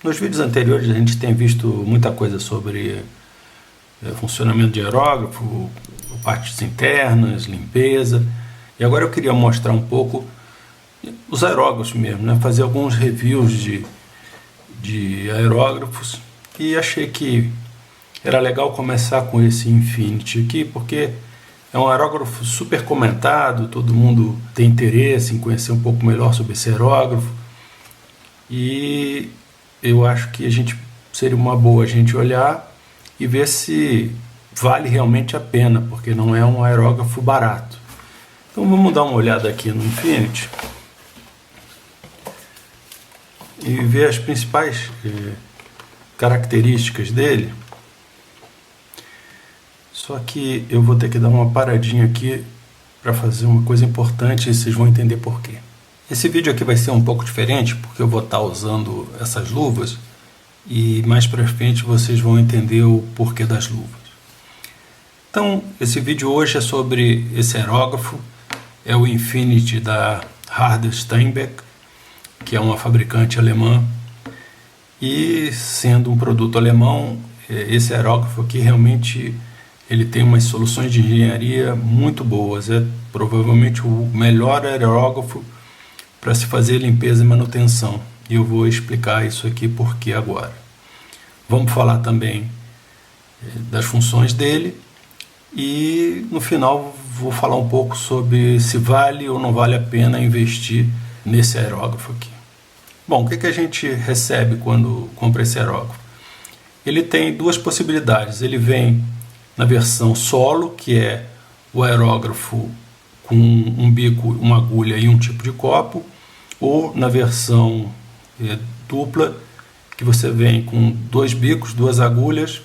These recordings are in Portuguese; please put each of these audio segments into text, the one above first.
Nos vídeos anteriores a gente tem visto muita coisa sobre funcionamento de aerógrafo, partes internas, limpeza. E agora eu queria mostrar um pouco os aerógrafos mesmo, né? Fazer alguns reviews de aerógrafos. E achei que era legal começar com esse Infinity aqui, porque é um aerógrafo super comentado, todo mundo tem interesse em conhecer um pouco melhor sobre esse aerógrafo. E eu acho que seria uma boa a gente olhar e ver se vale realmente a pena, porque não é um aerógrafo barato. Então vamos dar uma olhada aqui no Infinity e ver as principais características dele. Só que eu vou ter que dar uma paradinha aqui para fazer uma coisa importante e vocês vão entender por quê. Esse vídeo aqui vai ser um pouco diferente, porque eu vou estar usando essas luvas e mais para frente vocês vão entender o porquê das luvas. Então, esse vídeo hoje é sobre esse aerógrafo, é o Infinity da Harder Steinbeck, que é uma fabricante alemã, e sendo um produto alemão, esse aerógrafo aqui realmente ele tem umas soluções de engenharia muito boas, é provavelmente o melhor aerógrafo para se fazer limpeza e manutenção, e eu vou explicar isso aqui porque agora. Vamos falar também das funções dele e no final vou falar um pouco sobre se vale ou não vale a pena investir nesse aerógrafo aqui. Bom, o que a gente recebe quando compra esse aerógrafo? Ele tem duas possibilidades, ele vem na versão solo, que é o aerógrafo com um bico, uma agulha e um tipo de copo, ou na versão dupla, que você vem com dois bicos, duas agulhas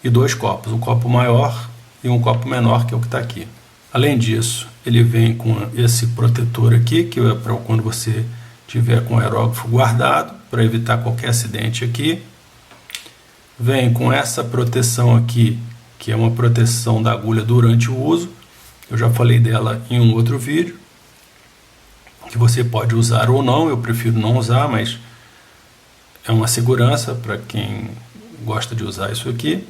e dois copos, um copo maior e um copo menor, que é o que está aqui. Além disso, ele vem com esse protetor aqui, que é para quando você tiver com o aerógrafo guardado, para evitar qualquer acidente aqui. Vem com essa proteção aqui, que é uma proteção da agulha durante o uso. Eu já falei dela em um outro vídeo, que você pode usar ou não, eu prefiro não usar, mas é uma segurança para quem gosta de usar isso aqui.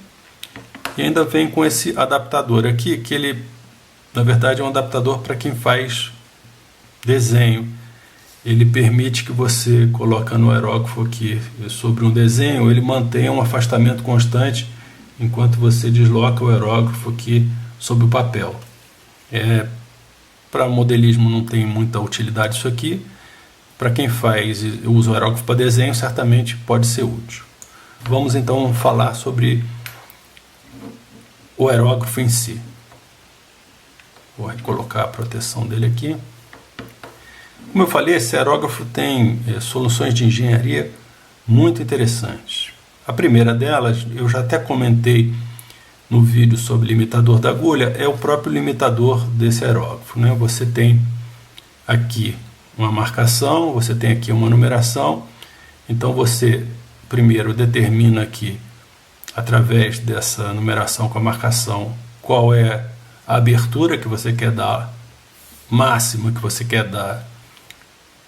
E ainda vem com esse adaptador aqui, que ele, na verdade, é um adaptador para quem faz desenho. Ele permite que você, colocando o aerógrafo aqui sobre um desenho, ele mantenha um afastamento constante enquanto você desloca o aerógrafo aqui sobre o papel. Para modelismo não tem muita utilidade isso aqui. Para quem usa o aerógrafo para desenho, certamente pode ser útil. Vamos então falar sobre o aerógrafo em si. Vou colocar a proteção dele aqui. Como eu falei, esse aerógrafo tem soluções de engenharia muito interessantes. A primeira delas, eu já até comentei no vídeo sobre limitador da agulha, é o próprio limitador desse aerógrafo, né? Você tem aqui uma marcação, você tem aqui uma numeração, então você primeiro determina aqui, através dessa numeração com a marcação, qual é a abertura que você quer dar, máxima que você quer dar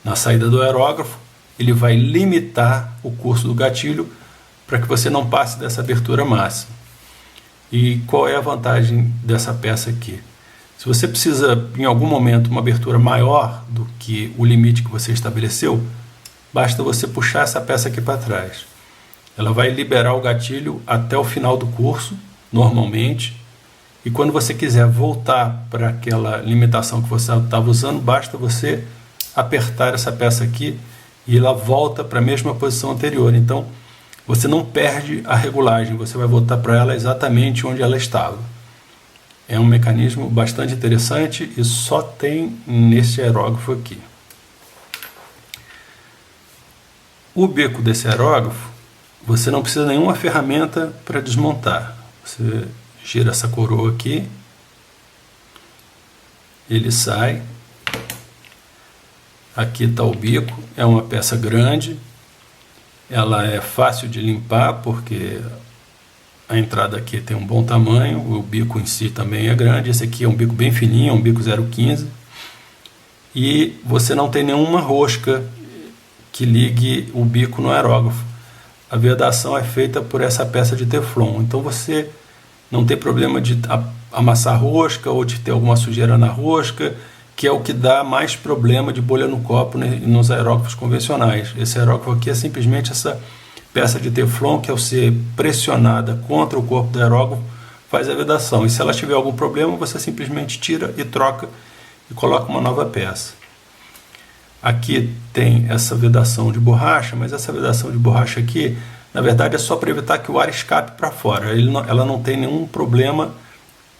na saída do aerógrafo. Ele vai limitar o curso do gatilho para que você não passe dessa abertura máxima. E qual é a vantagem dessa peça aqui? Se você precisa, em algum momento, uma abertura maior do que o limite que você estabeleceu, basta você puxar essa peça aqui para trás. Ela vai liberar o gatilho até o final do curso, normalmente, e quando você quiser voltar para aquela limitação que você estava usando, basta você apertar essa peça aqui e ela volta para a mesma posição anterior. Então, você não perde a regulagem, você vai voltar para ela exatamente onde ela estava. É um mecanismo bastante interessante e só tem nesse aerógrafo aqui. O bico desse aerógrafo, você não precisa de nenhuma ferramenta para desmontar. Você gira essa coroa aqui, ele sai. Aqui está o bico, é uma peça grande, ela é fácil de limpar porque a entrada aqui tem um bom tamanho, o bico em si também é grande. Esse aqui é um bico bem fininho, é um bico 0,15, e você não tem nenhuma rosca que ligue o bico no aerógrafo. a vedação é feita por essa peça de Teflon. Então você não tem problema de amassar rosca ou de ter alguma sujeira na rosca, que é o que dá mais problema de bolha no copo, né, nos aerógrafos convencionais. Esse aerógrafo aqui é simplesmente essa peça de Teflon que, ao ser pressionada contra o corpo do aerógrafo, faz a vedação. E se ela tiver algum problema, você simplesmente tira e troca e coloca uma nova peça. Aqui tem essa vedação de borracha, mas essa vedação de borracha aqui, na verdade, é só para evitar que o ar escape para fora. Ela não tem nenhum problema,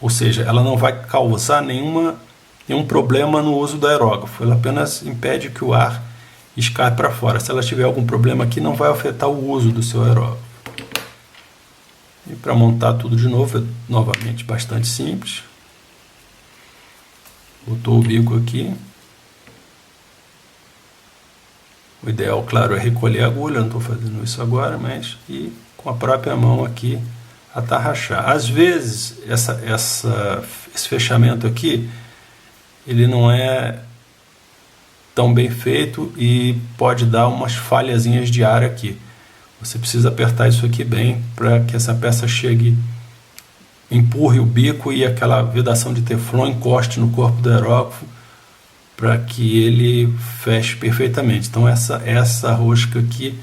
ou seja, ela não vai causar nenhum problema no uso do aerógrafo. Ela apenas impede que o ar escape para fora. Se ela tiver algum problema aqui, não vai afetar o uso do seu aerógrafo. E para montar tudo de novo, é novamente bastante simples. Botou o bico aqui. O ideal, claro, é recolher a agulha, não estou fazendo isso agora, mas e com a própria mão aqui atarrachar. Às vezes, esse fechamento aqui, ele não é tão bem feito e pode dar umas falhazinhas de ar aqui. Você precisa apertar isso aqui bem para que essa peça chegue, empurre o bico e aquela vedação de Teflon encoste no corpo do aerógrafo para que ele feche perfeitamente. Então essa rosca aqui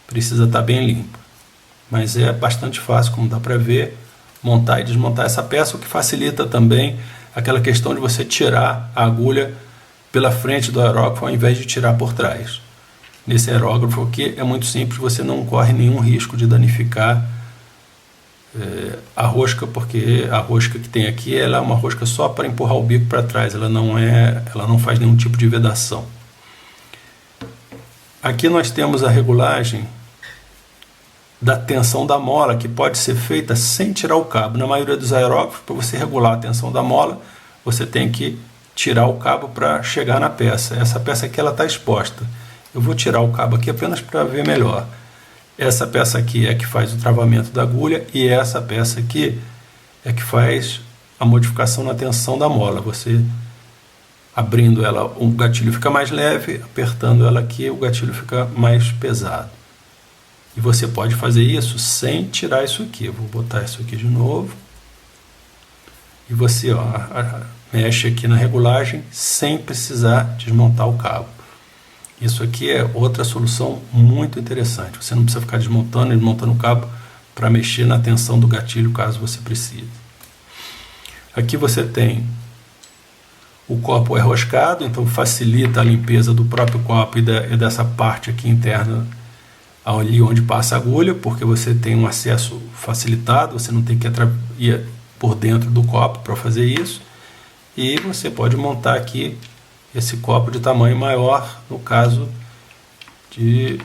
precisa estar bem limpa. Mas é bastante fácil, como dá para ver, montar e desmontar essa peça, o que facilita também aquela questão de você tirar a agulha pela frente do aerógrafo ao invés de tirar por trás. Nesse aerógrafo aqui é muito simples, você não corre nenhum risco de danificar a rosca, porque a rosca que tem aqui ela é uma rosca só para empurrar o bico para trás, ela não faz nenhum tipo de vedação. Aqui nós temos a regulagem da tensão da mola, que pode ser feita sem tirar o cabo. Na maioria dos aerógrafos, para você regular a tensão da mola, você tem que tirar o cabo para chegar na peça. Essa peça aqui ela está exposta. Eu vou tirar o cabo aqui apenas para ver melhor. Essa peça aqui é que faz o travamento da agulha e essa peça aqui é que faz a modificação na tensão da mola. Você abrindo ela, o gatilho fica mais leve, apertando ela aqui, o gatilho fica mais pesado. E você pode fazer isso sem tirar isso aqui. Eu vou botar isso aqui de novo. E você mexe aqui na regulagem sem precisar desmontar o cabo. Isso aqui é outra solução muito interessante. Você não precisa ficar desmontando e desmontando o cabo para mexer na tensão do gatilho caso você precise. Aqui você tem o copo enroscado, então facilita a limpeza do próprio copo e dessa parte aqui interna, ali onde passa a agulha, porque você tem um acesso facilitado, você não tem que ir por dentro do copo para fazer isso. E você pode montar aqui esse copo de tamanho maior, no caso de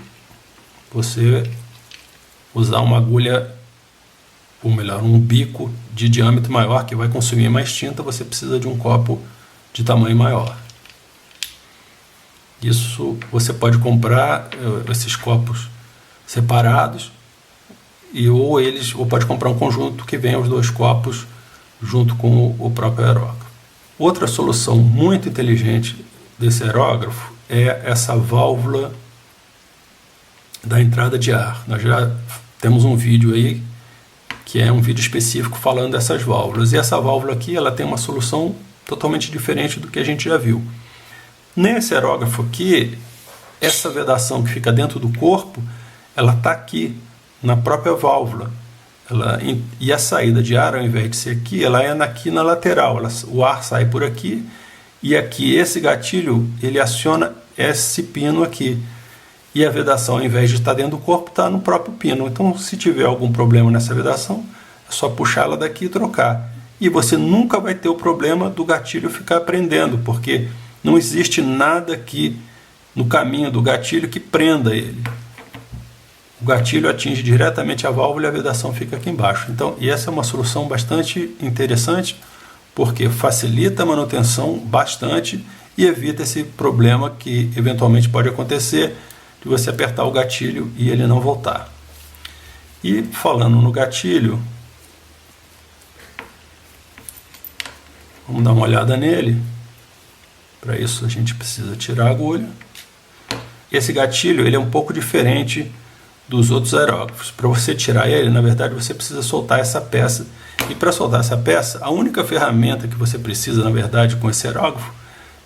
você usar uma agulha, ou melhor, um bico de diâmetro maior que vai consumir mais tinta, você precisa de um copo de tamanho maior. Isso você pode comprar esses copos separados ou pode comprar um conjunto que venha os dois copos junto com o próprio aerógrafo. Outra solução muito inteligente desse aerógrafo é essa válvula da entrada de ar. Nós já temos um vídeo aí, que é um vídeo específico falando dessas válvulas. E essa válvula aqui, ela tem uma solução totalmente diferente do que a gente já viu. Nesse aerógrafo aqui, essa vedação que fica dentro do corpo, ela está aqui, na própria válvula. E a saída de ar, ao invés de ser aqui, ela é aqui na lateral. O ar sai por aqui e aqui esse gatilho ele aciona esse pino aqui. E a vedação, ao invés de estar dentro do corpo, está no próprio pino. Então, se tiver algum problema nessa vedação, é só puxar ela daqui e trocar. E você nunca vai ter o problema do gatilho ficar prendendo, porque não existe nada aqui no caminho do gatilho que prenda ele. O gatilho atinge diretamente a válvula e a vedação fica aqui embaixo. Então, e essa é uma solução bastante interessante, porque facilita a manutenção bastante e evita esse problema que eventualmente pode acontecer de você apertar o gatilho e ele não voltar. E falando no gatilho, vamos dar uma olhada nele. Para isso a gente precisa tirar a agulha. Esse gatilho ele é um pouco diferente dos outros aerógrafos. Para você tirar ele, na verdade, você precisa soltar essa peça. E para soltar essa peça, a única ferramenta que você precisa, na verdade, com esse aerógrafo,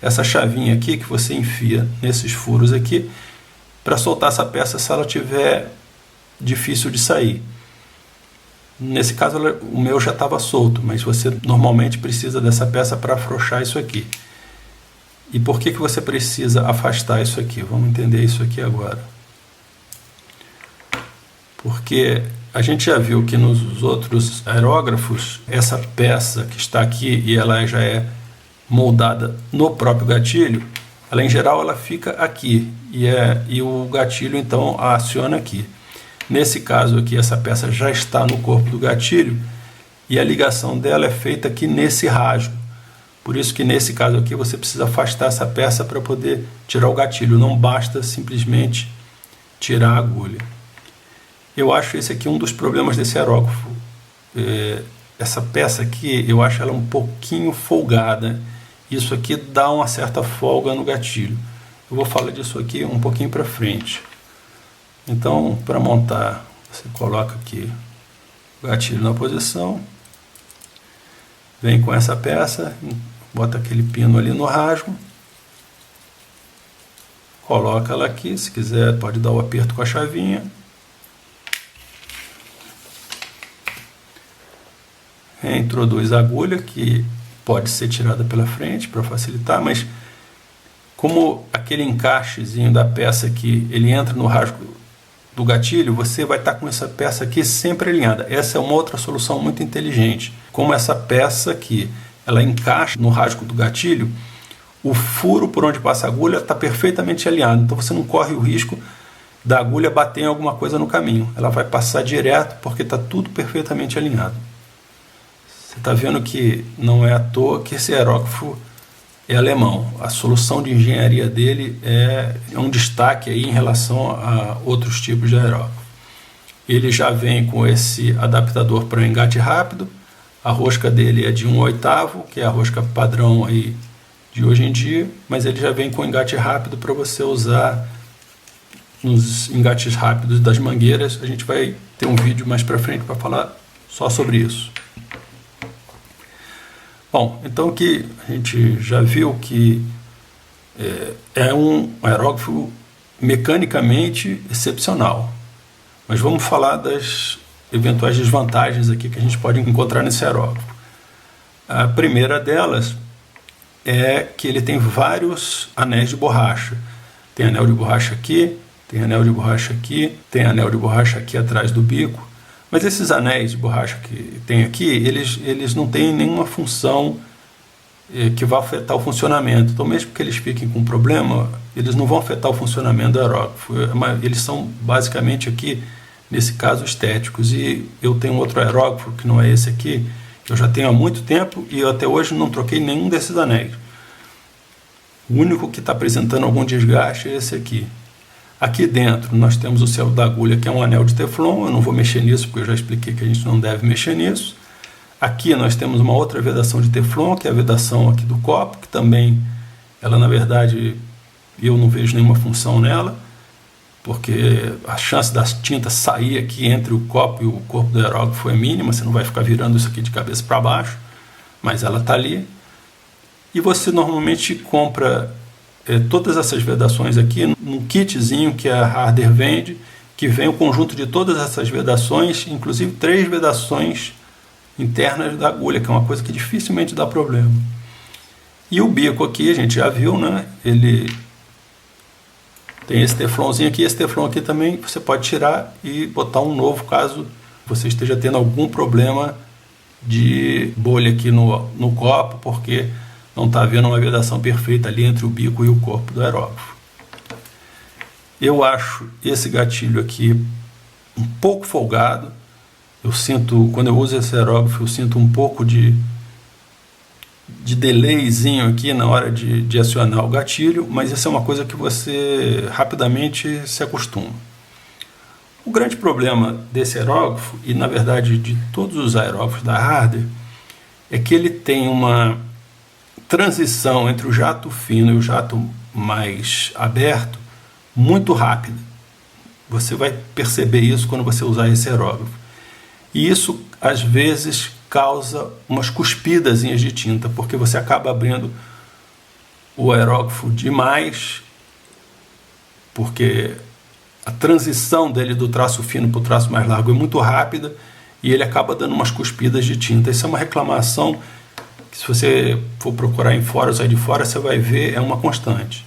é essa chavinha aqui que você enfia nesses furos aqui, para soltar essa peça se ela tiver difícil de sair. Nesse caso, o meu já estava solto, mas você normalmente precisa dessa peça para afrouxar isso aqui. E por que você precisa afastar isso aqui? Vamos entender isso aqui agora. Porque a gente já viu que nos outros aerógrafos, essa peça que está aqui e ela já é moldada no próprio gatilho, ela em geral ela fica aqui e o gatilho então a aciona aqui. Nesse caso aqui, essa peça já está no corpo do gatilho e a ligação dela é feita aqui nesse rasgo. Por isso que nesse caso aqui você precisa afastar essa peça para poder tirar o gatilho. Não basta simplesmente tirar a agulha. Eu acho esse aqui um dos problemas desse aerógrafo. Essa peça aqui, eu acho ela um pouquinho folgada. Isso aqui dá uma certa folga no gatilho. Eu vou falar disso aqui um pouquinho para frente. Então, para montar, você coloca aqui o gatilho na posição. Vem com essa peça, bota aquele pino ali no rasgo. Coloca ela aqui, se quiser pode dar o aperto com a chavinha. Introduz a agulha, que pode ser tirada pela frente para facilitar, mas como aquele encaixezinho da peça aqui, ele entra no rasgo do gatilho, você vai estar com essa peça aqui sempre alinhada. Essa é uma outra solução muito inteligente. Como essa peça aqui, ela encaixa no rasgo do gatilho, o furo por onde passa a agulha está perfeitamente alinhado, então você não corre o risco da agulha bater em alguma coisa no caminho. Ela vai passar direto porque está tudo perfeitamente alinhado. Você está vendo que não é à toa que esse aerógrafo é alemão. A solução de engenharia dele é um destaque aí em relação a outros tipos de aerógrafo. Ele já vem com esse adaptador para engate rápido. A rosca dele é de 1/8, que é a rosca padrão aí de hoje em dia, mas ele já vem com engate rápido para você usar nos engates rápidos das mangueiras. A gente vai ter um vídeo mais para frente para falar só sobre isso. Bom, então aqui a gente já viu que é um aerógrafo mecanicamente excepcional. Mas vamos falar das eventuais desvantagens aqui que a gente pode encontrar nesse aerógrafo. A primeira delas é que ele tem vários anéis de borracha. Tem anel de borracha aqui, tem anel de borracha aqui, tem anel de borracha aqui atrás do bico. Mas esses anéis de borracha que tem aqui, eles não têm nenhuma função que vá afetar o funcionamento. Então, mesmo que eles fiquem com problema, eles não vão afetar o funcionamento do aerógrafo. Eles são basicamente aqui, nesse caso, estéticos. E eu tenho outro aerógrafo, que não é esse aqui, que eu já tenho há muito tempo e eu até hoje não troquei nenhum desses anéis. O único que está apresentando algum desgaste é esse aqui. Aqui dentro nós temos o celo da agulha, que é um anel de teflon. Eu não vou mexer nisso porque eu já expliquei que a gente não deve mexer nisso. Aqui nós temos uma outra vedação de teflon, que é a vedação aqui do copo, que também, ela na verdade, eu não vejo nenhuma função nela, porque a chance da tinta sair aqui entre o copo e o corpo do aerógrafo é mínima. Você não vai ficar virando isso aqui de cabeça para baixo, mas ela está ali. E você normalmente compra todas essas vedações aqui num kitzinho que a Harder vende, que vem o conjunto de todas essas vedações, inclusive 3 vedações internas da agulha, que é uma coisa que dificilmente dá problema. E o bico aqui, a gente já viu, né? Ele tem esse teflonzinho aqui. Esse teflon aqui também você pode tirar e botar um novo, caso você esteja tendo algum problema de bolha aqui no copo, porque não está havendo uma vedação perfeita ali entre o bico e o corpo do aerógrafo. Eu acho esse gatilho aqui um pouco folgado. Eu sinto, quando eu uso esse aerógrafo, eu sinto um pouco de delayzinho aqui na hora de acionar o gatilho, mas isso é uma coisa que você rapidamente se acostuma. O grande problema desse aerógrafo, e na verdade de todos os aerógrafos da Harder, é que ele tem uma transição entre o jato fino e o jato mais aberto muito rápida. Você vai perceber isso quando você usar esse aerógrafo. E isso, às vezes, causa umas cuspidazinhas de tinta, porque você acaba abrindo o aerógrafo demais, porque a transição dele do traço fino para o traço mais largo é muito rápida e ele acaba dando umas cuspidas de tinta. Isso é uma reclamação que, se você for procurar em fóruns aí de fora, você vai ver, é uma constante.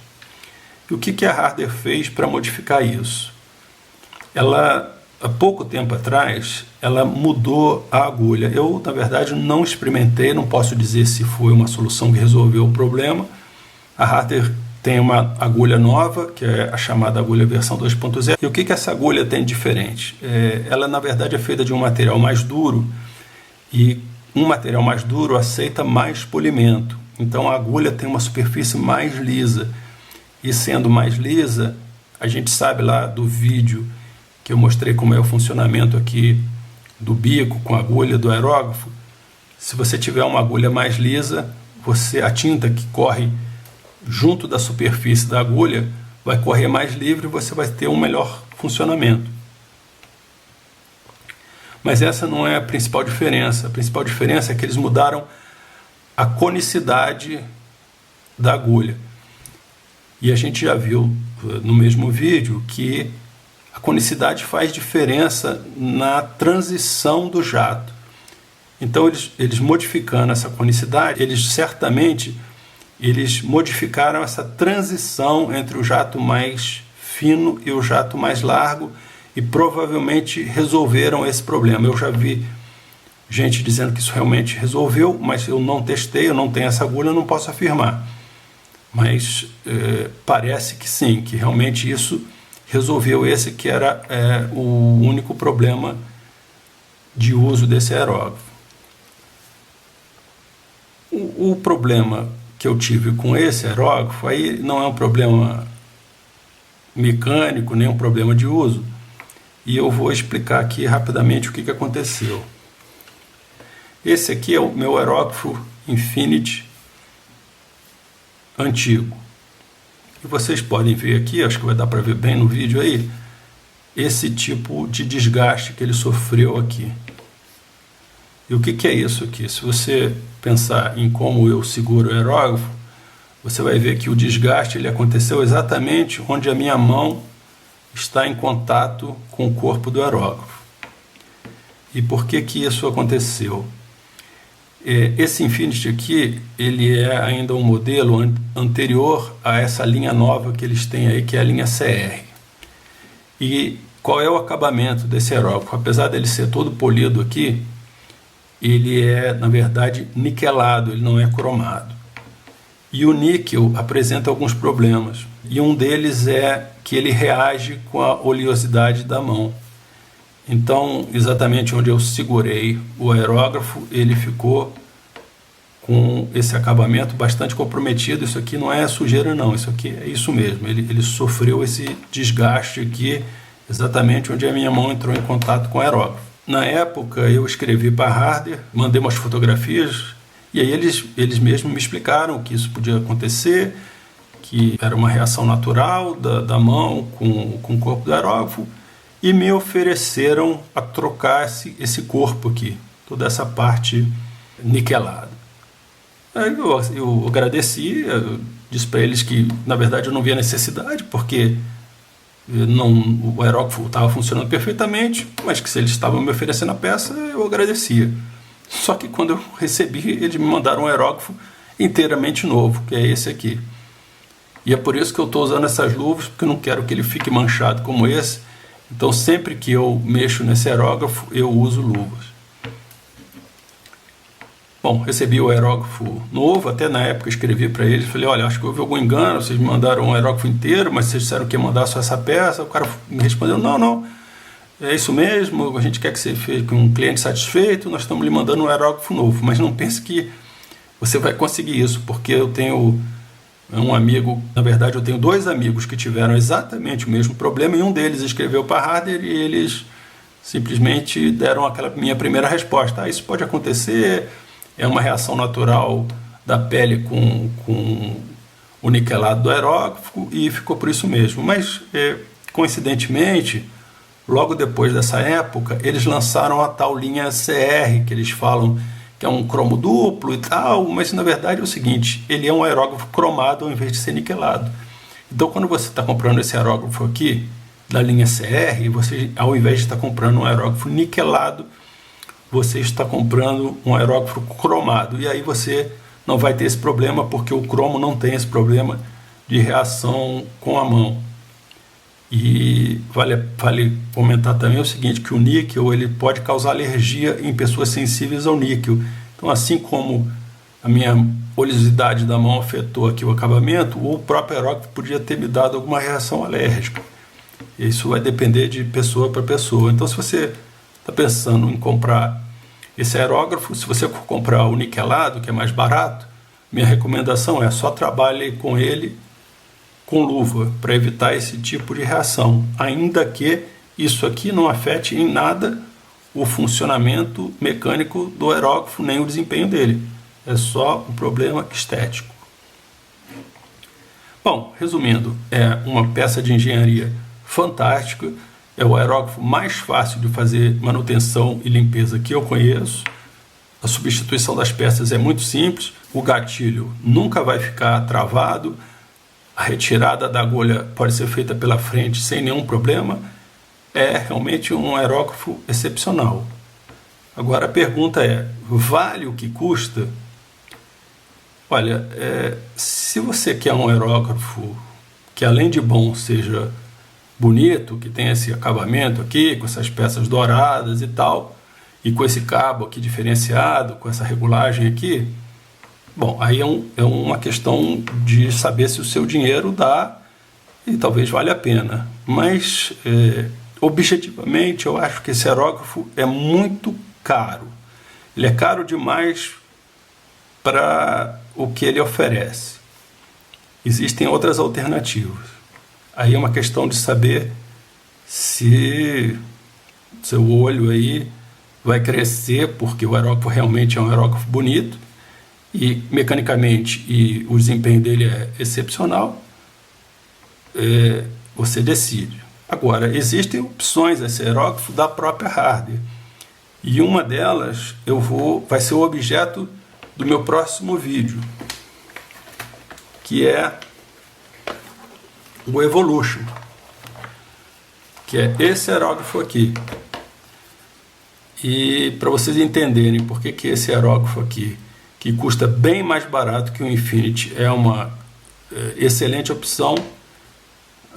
E o que a Harder fez para modificar isso? Ela, há pouco tempo atrás, ela mudou a agulha. Eu, na verdade, não experimentei, não posso dizer se foi uma solução que resolveu o problema. A Harder tem uma agulha nova, que é a chamada agulha versão 2.0. E o que essa agulha tem de diferente? Ela, na verdade, é feita de um material mais duro, e um material mais duro aceita mais polimento. Então a agulha tem uma superfície mais lisa. E sendo mais lisa, a gente sabe lá do vídeo que eu mostrei como é o funcionamento aqui do bico com a agulha do aerógrafo. Se você tiver uma agulha mais lisa, a tinta que corre junto da superfície da agulha vai correr mais livre e você vai ter um melhor funcionamento. Mas essa não é a principal diferença. A principal diferença é que eles mudaram a conicidade da agulha. E a gente já viu no mesmo vídeo que a conicidade faz diferença na transição do jato. Então, eles modificando essa conicidade, eles modificaram essa transição entre o jato mais fino e o jato mais largo e provavelmente resolveram esse problema. Eu já vi gente dizendo que isso realmente resolveu, mas eu não testei, eu não tenho essa agulha, eu não posso afirmar. Mas parece que sim, que realmente isso resolveu esse que era o único problema de uso desse aerógrafo. O problema que eu tive com esse aerógrafo aí não é um problema mecânico, nem um problema de uso. E eu vou explicar aqui rapidamente o que aconteceu. Esse aqui é o meu aerógrafo Infinity antigo. E vocês podem ver aqui, acho que vai dar para ver bem no vídeo aí, esse tipo de desgaste que ele sofreu aqui. E o que é isso aqui? Se você pensar em como eu seguro o aerógrafo, você vai ver que o desgaste ele aconteceu exatamente onde a minha mão está em contato com o corpo do aerógrafo. E por que isso aconteceu? Esse Infinity aqui, ele é ainda um modelo anterior a essa linha nova que eles têm aí, que é a linha CR. E qual é o acabamento desse aerógrafo? Apesar dele ser todo polido aqui, ele é, na verdade, niquelado, ele não é cromado. E o níquel apresenta alguns problemas. E um deles é que ele reage com a oleosidade da mão. Então, exatamente onde eu segurei o aerógrafo, ele ficou com esse acabamento bastante comprometido. Isso aqui não é sujeira não, isso aqui é isso mesmo. Ele sofreu esse desgaste aqui, exatamente onde a minha mão entrou em contato com o aerógrafo. Na época, eu escrevi para a Harder, mandei umas fotografias, e aí eles mesmos me explicaram que isso podia acontecer, que era uma reação natural da mão com o corpo do aerógrafo, e me ofereceram a trocar esse corpo aqui, toda essa parte niquelada. Aí eu agradeci, eu disse para eles que, na verdade, eu não via necessidade, porque o aerógrafo estava funcionando perfeitamente, mas que se eles estavam me oferecendo a peça, eu agradecia. Só que quando eu recebi, eles me mandaram um aerógrafo inteiramente novo, que é esse aqui. E é por isso que eu estou usando essas luvas, porque eu não quero que ele fique manchado como esse. Então, sempre que eu mexo nesse aerógrafo, eu uso luvas. Bom, recebi o aerógrafo novo, até na época escrevi para eles, falei, olha, acho que houve algum engano, vocês me mandaram um aerógrafo inteiro, mas vocês disseram que ia mandar só essa peça. O cara me respondeu, não, é isso mesmo, a gente quer que você fique um cliente satisfeito, nós estamos lhe mandando um aerógrafo novo, mas não pense que você vai conseguir isso, porque eu tenho um amigo, na verdade eu tenho dois amigos que tiveram exatamente o mesmo problema, e um deles escreveu para a Harder e eles simplesmente deram aquela minha primeira resposta, isso pode acontecer, é uma reação natural da pele com o niquelado do aerógrafo, e ficou por isso mesmo. Mas, coincidentemente, logo depois dessa época, eles lançaram a tal linha CR, que eles falam que é um cromo duplo e tal, mas na verdade é o seguinte, ele é um aerógrafo cromado ao invés de ser niquelado. Então quando você está comprando esse aerógrafo aqui, da linha CR, você, ao invés de estar comprando um aerógrafo niquelado, você está comprando um aerógrafo cromado. E aí você não vai ter esse problema, porque o cromo não tem esse problema de reação com a mão. E vale comentar também o seguinte, que o níquel ele pode causar alergia em pessoas sensíveis ao níquel. Então, assim como a minha oleosidade da mão afetou aqui o acabamento, o próprio aerógrafo podia ter me dado alguma reação alérgica. Isso vai depender de pessoa para pessoa. Então, se você está pensando em comprar esse aerógrafo, se você for comprar o niquelado, que é mais barato, minha recomendação é só trabalhe com ele com luva, para evitar esse tipo de reação, ainda que isso aqui não afete em nada o funcionamento mecânico do aerógrafo, nem o desempenho dele. É só um problema estético. Bom, resumindo, é uma peça de engenharia fantástica, é o aerógrafo mais fácil de fazer manutenção e limpeza que eu conheço. A substituição das peças é muito simples, o gatilho nunca vai ficar travado, a retirada da agulha pode ser feita pela frente sem nenhum problema. É realmente um aerógrafo excepcional. Agora a pergunta é, vale o que custa? Olha, se você quer um aerógrafo que além de bom seja bonito, que tenha esse acabamento aqui, com essas peças douradas e tal, e com esse cabo aqui diferenciado, com essa regulagem aqui, bom, aí é uma questão de saber se o seu dinheiro dá e talvez valha a pena. Mas, objetivamente, eu acho que esse aerógrafo é muito caro. Ele é caro demais para o que ele oferece. Existem outras alternativas. Aí é uma questão de saber se seu olho aí vai crescer, porque o aerógrafo realmente é um aerógrafo bonito, e mecanicamente e o desempenho dele é excepcional, você decide. Agora, existem opções a esse aerógrafo da própria Harder, e uma delas vai ser o objeto do meu próximo vídeo, que é o Evolution, que é esse aerógrafo aqui. E para vocês entenderem por que esse aerógrafo aqui, que custa bem mais barato que o Infinity, é uma excelente opção,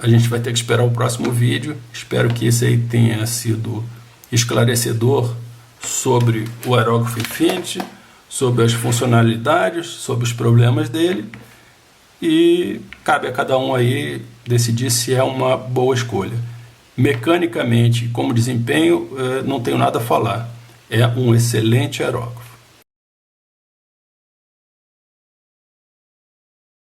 a gente vai ter que esperar o próximo vídeo. Espero que esse aí tenha sido esclarecedor sobre o aerógrafo Infinity, sobre as funcionalidades, sobre os problemas dele, e cabe a cada um aí decidir se é uma boa escolha. Mecanicamente, como desempenho, não tenho nada a falar. É um excelente aerógrafo.